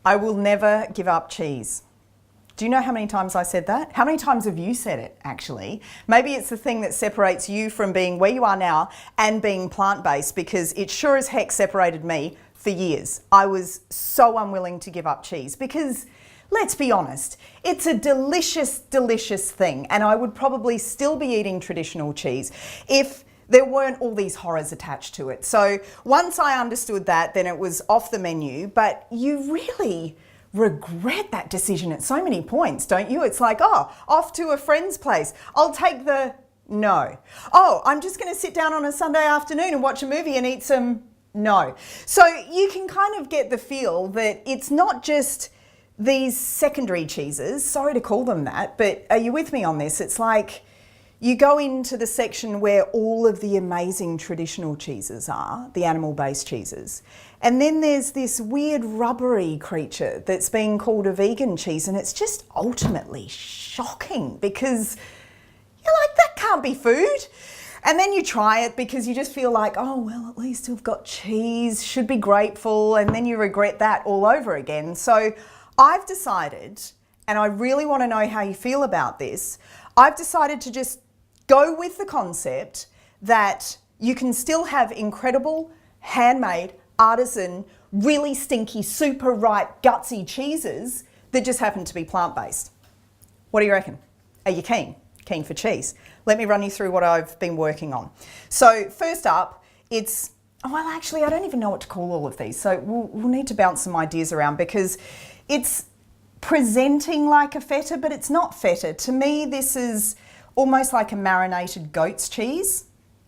I will never give up cheese. Do you know how many times I said that? How many times have you said it, actually? Maybe it's the thing that separates you from being where you are now and being plant-based, because it sure as heck separated me for years. I was so unwilling to give up cheese because, let's be honest, it's a delicious, delicious thing, and I would probably still be eating traditional cheese if there weren't all these horrors attached to it. So once I understood that, then it was off the menu, but you really regret that decision at so many points, don't you? It's like, oh, off to a friend's place. I'll take the no. Oh, I'm just going to sit down on a Sunday afternoon and watch a movie and eat some no. So you can kind of get the feel that it's not just these secondary cheeses, sorry to call them that, but are you with me on this? It's like you go into the section where all of the amazing traditional cheeses are, the animal-based cheeses, and then there's this weird rubbery creature that's being called a vegan cheese, and it's just ultimately shocking because you're like, that can't be food. And then you try it because you just feel like, oh, well, at least we've got cheese, should be grateful, and then you regret that all over again. So I've decided, and I really want to know how you feel about this, I've decided to just go with the concept that you can still have incredible, handmade, artisan, really stinky, super ripe, gutsy cheeses that just happen to be plant-based. What do you reckon? Are you keen? Keen for cheese? Let me run you through what I've been working on. So first up, it's, well, actually, I don't even know what to call all of these. So we'll need to bounce some ideas around because it's presenting like a feta, but it's not feta. To me, this is almost like a marinated goat's cheese,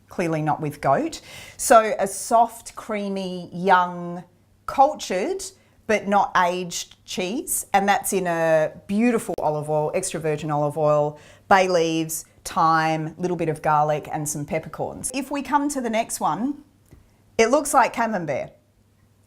clearly not with goat. So a soft, creamy, young, cultured, but not aged cheese. And that's in a beautiful olive oil, extra virgin olive oil, bay leaves, thyme, little bit of garlic and some peppercorns. If we come to the next one, it looks like camembert.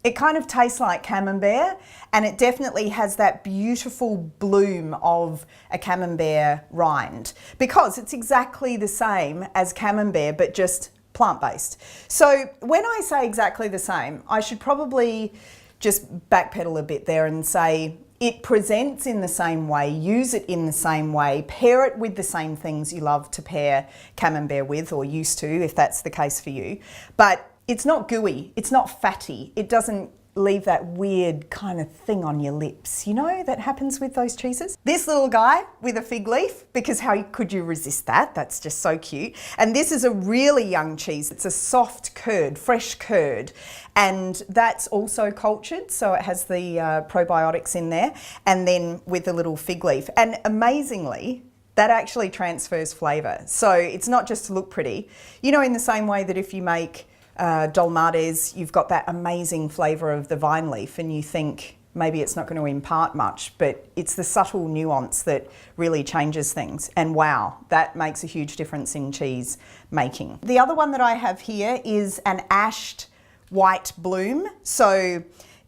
It kind of tastes like camembert, and it definitely has that beautiful bloom of a camembert rind because it's exactly the same as camembert, but just plant-based. So when I say exactly the same, I should probably just backpedal a bit there and say it presents in the same way, use it in the same way, pair it with the same things you love to pair camembert with, or used to, if that's the case for you. But it's not gooey, it's not fatty, it doesn't leave that weird kind of thing on your lips, you know, that happens with those cheeses. This little guy with a fig leaf, because how could you resist that? That's just so cute. And this is a really young cheese. It's a soft curd, fresh curd, and that's also cultured, so it has the probiotics in there, and then with a little fig leaf. And amazingly, that actually transfers flavour. So it's not just to look pretty. You know, in the same way that if you make dolmades, you've got that amazing flavour of the vine leaf and you think maybe it's not going to impart much, but it's the subtle nuance that really changes things. And wow, that makes a huge difference in cheese making. The other one that I have here is an ashed white bloom. So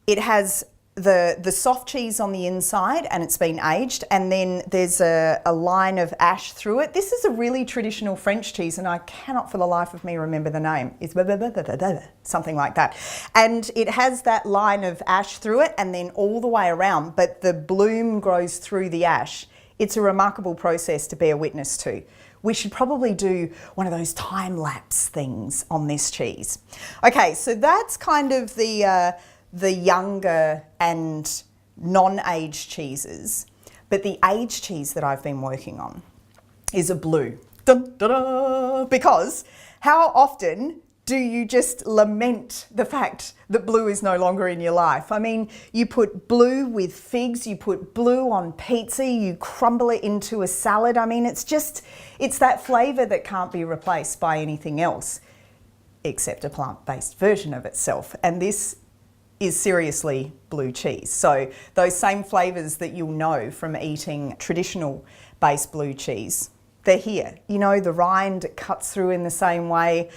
it has the soft cheese on the inside and it's been aged, and then there's a line of ash through it. This is a really traditional French cheese and I cannot for the life of me remember the name. It's something like that. And it has that line of ash through it and then all the way around, but the bloom grows through the ash. It's a remarkable process to bear witness to. We should probably do one of those time-lapse things on this cheese. Okay, so that's kind of the younger and non-aged cheeses, but the aged cheese that I've been working on is a blue. Dun, dun, dun, because how often do you just lament the fact that blue is no longer in your life? I mean, you put blue with figs, you put blue on pizza, you crumble it into a salad. I mean, it's that flavour that can't be replaced by anything else except a plant-based version of itself. And this is seriously blue cheese. So those same flavours that you'll know from eating traditional based blue cheese, they're here. You know, the rind cuts through in the same way.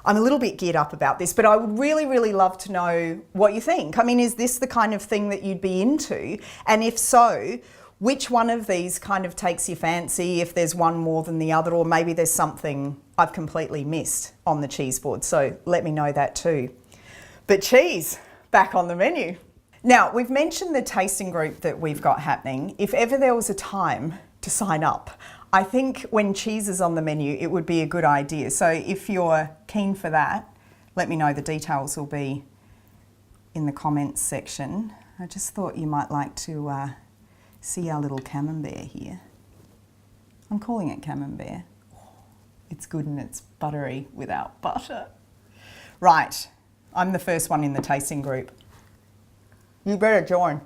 I'm a little bit geared up about this, but I would really, really love to know what you think. I mean, is this the kind of thing that you'd be into? And if so, which one of these kind of takes your fancy, if there's one more than the other, or maybe there's something I've completely missed on the cheese board. So let me know that too. But cheese, back on the menu. Now, we've mentioned the tasting group that we've got happening. If ever there was a time to sign up, I think when cheese is on the menu, it would be a good idea. So if you're keen for that, let me know. The details will be in the comments section. I just thought you might like to see our little camembert here. I'm calling it camembert. It's good and it's buttery without butter. Right, I'm the first one in the tasting group. You better join.